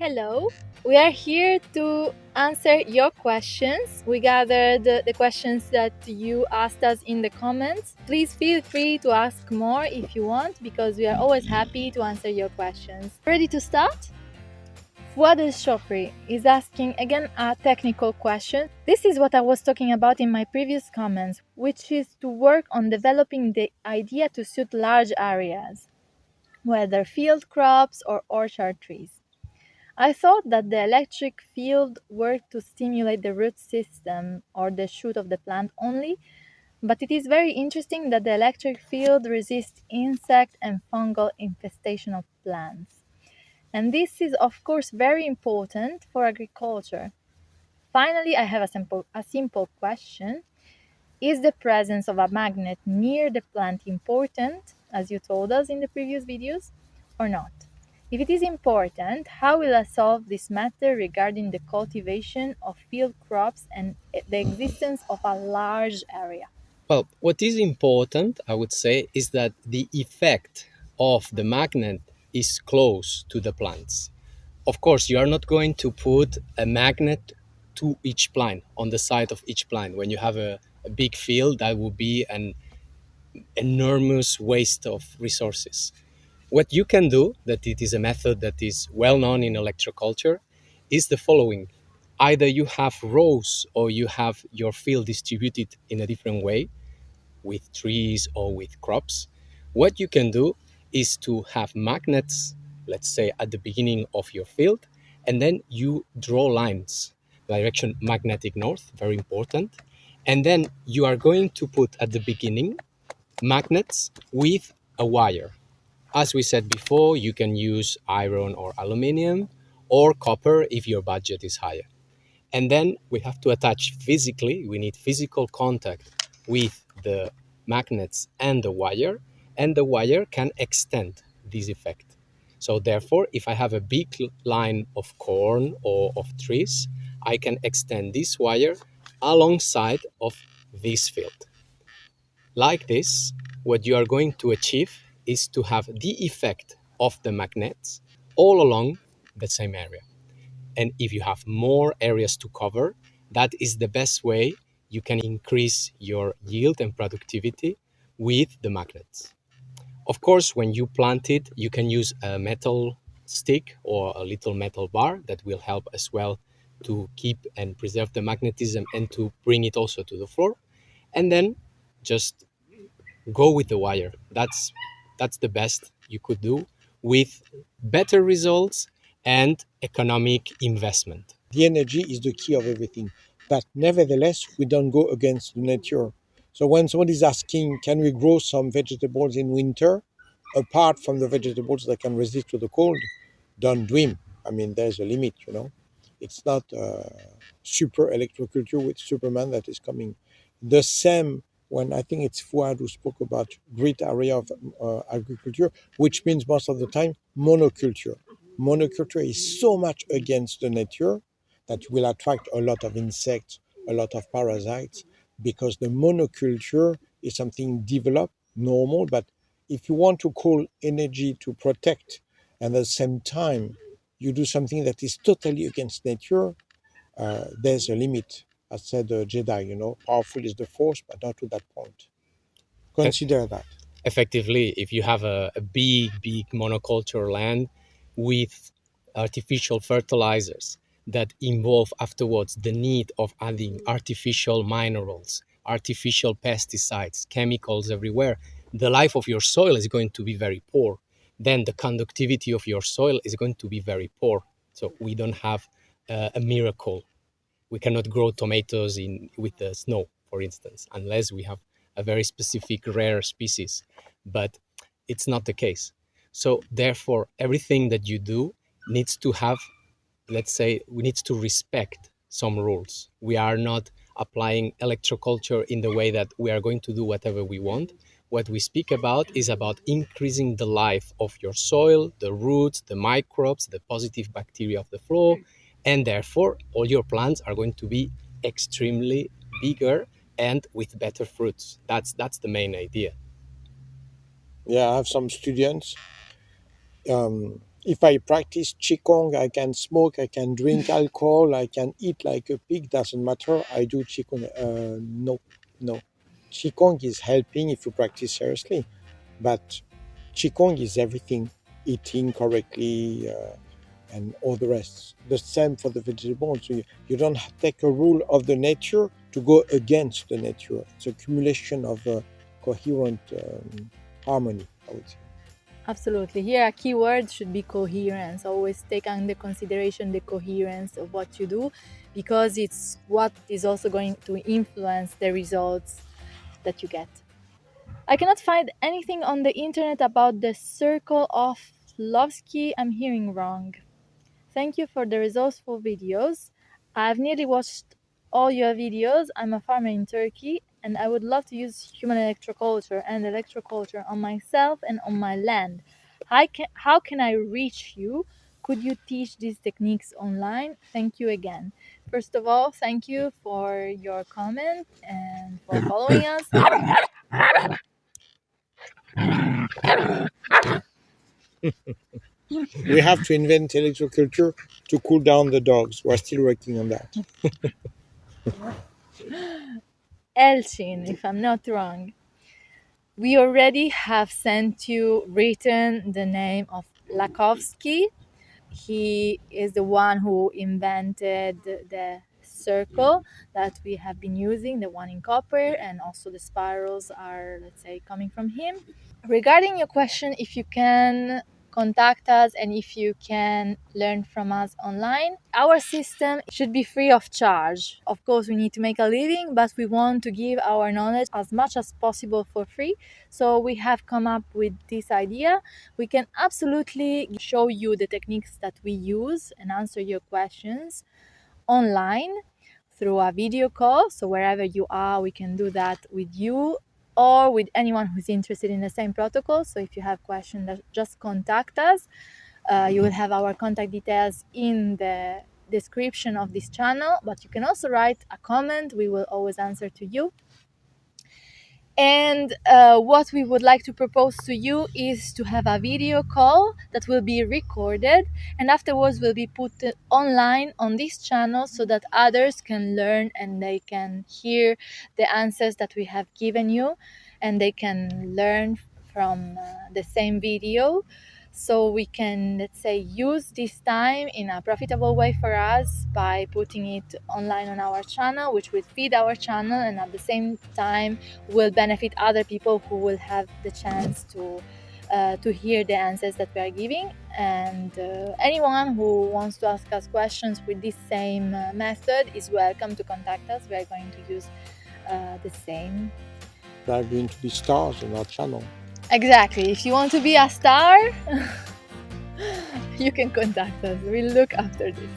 Hello, we are here to answer your questions. We gathered the questions that you asked us in the comments. Please feel free to ask more if you want, because we are always happy to answer your questions. Ready to start? Fuad El Shofri is asking again a technical question. This is what I was talking about in my previous comments, which is to work on developing the idea to suit large areas, whether field crops or orchard trees. I thought that the electric field worked to stimulate the root system or the shoot of the plant only, but it is very interesting that the electric field resists insect and fungal infestation of plants. And this is, of course, very important for agriculture. Finally, I have a simple question. Is the presence of a magnet near the plant important, as you told us in the previous videos, or not? If it is important, how will I solve this matter regarding the cultivation of field crops and the existence of a large area? Well, what is important, I would say, is that the effect of the magnet is close to the plants. Of course, you are not going to put a magnet to each plant, on the side of each plant. When you have a big field, that would be an enormous waste of resources. What you can do, that it is a method that is well known in electroculture, is the following. Either you have rows or you have your field distributed in a different way, with trees or with crops. What you can do is to have magnets, let's say at the beginning of your field, and then you draw lines, direction magnetic north, very important. And then you are going to put at the beginning magnets with a wire. As we said before, you can use iron or aluminum or copper if your budget is higher. And then we have to attach physically, we need physical contact with the magnets and the wire can extend this effect. So therefore, if I have a big line of corn or of trees, I can extend this wire alongside of this field. Like this, what you are going to achieve is to have the effect of the magnets all along the same area. And if you have more areas to cover, that is the best way you can increase your yield and productivity with the magnets. Of course, when you plant it, you can use a metal stick or a little metal bar that will help as well to keep and preserve the magnetism and to bring it also to the floor. And then just go with the wire. That's the best you could do with better results and economic investment. The energy is the key of everything. But nevertheless, we don't go against the nature. So when somebody is asking, can we grow some vegetables in winter, apart from the vegetables that can resist to the cold, don't dream. I mean, there's a limit, you know. It's not super electroculture with Superman that is coming. The same when I think it's Fuad who spoke about great area of agriculture, which means most of the time monoculture. Monoculture is so much against the nature that will attract a lot of insects, a lot of parasites, because the monoculture is something developed, normal, but if you want to call energy to protect and at the same time you do something that is totally against nature, there's a limit. As said Jedi, you know, powerful is the force, but not to that point. Consider that. Effectively, if you have a big monoculture land with artificial fertilizers that involve afterwards the need of adding artificial minerals, artificial pesticides, chemicals everywhere, the life of your soil is going to be very poor. Then the conductivity of your soil is going to be very poor. So we don't have a miracle. We cannot grow tomatoes with the snow, for instance, unless we have a very specific rare species. But it's not the case. So therefore, everything that you do needs to have, let's say, we need to respect some rules. We are not applying electroculture in the way that we are going to do whatever we want. What we speak about is about increasing the life of your soil, the roots, the microbes, the positive bacteria of the floor, and therefore all your plants are going to be extremely bigger and with better fruits. That's the main idea. Yeah, I have some students. If I practice Qigong, I can smoke, I can drink alcohol, I can eat like a pig, doesn't matter. I do Qigong. No, no. Qigong is helping if you practice seriously, but Qigong is everything, eating correctly and all the rest. The same for the vegetables. So you don't take a rule of the nature to go against the nature. It's accumulation of coherent harmony, I would say. Absolutely. Here, a key word should be coherence. Always take under consideration the coherence of what you do, because it's what is also going to influence the results that you get. I cannot find anything on the internet about the circle of Lovsky. I'm hearing wrong. Thank you for the resourceful videos. I've nearly watched all your videos. I'm a farmer in Turkey and I would love to use human electroculture and electroculture on myself and on my land. How can I reach you? Could you teach these techniques online? Thank you again. First of all, thank you for your comment and for following us. We have to invent electroculture to cool down the dogs. We're still working on that. Elchin, if I'm not wrong. We already have sent you written the name of Lakovsky. He is the one who invented the circle that we have been using, the one in copper, and also the spirals are, let's say, coming from him. Regarding your question, if you can contact us and if you can learn from us online, our system should be free of charge. Of course, we need to make a living, but we want to give our knowledge as much as possible for free. So we have come up with this idea. We can absolutely show you the techniques that we use and answer your questions online through a video call. So wherever you are, we can do that with you or with anyone who's interested in the same protocol. So if you have questions, just contact us. You will have our contact details in the description of this channel, but you can also write a comment. We will always answer to you. And what we would like to propose to you is to have a video call that will be recorded and afterwards will be put online on this channel so that others can learn and they can hear the answers that we have given you and they can learn from the same video. So we can, let's say, use this time in a profitable way for us by putting it online on our channel, which will feed our channel and at the same time will benefit other people who will have the chance to hear the answers that we are giving. And anyone who wants to ask us questions with this same method is welcome to contact us. We are going to use the same. There are going to be stars on our channel. Exactly. If you want to be a star, you can contact us. We'll look after this.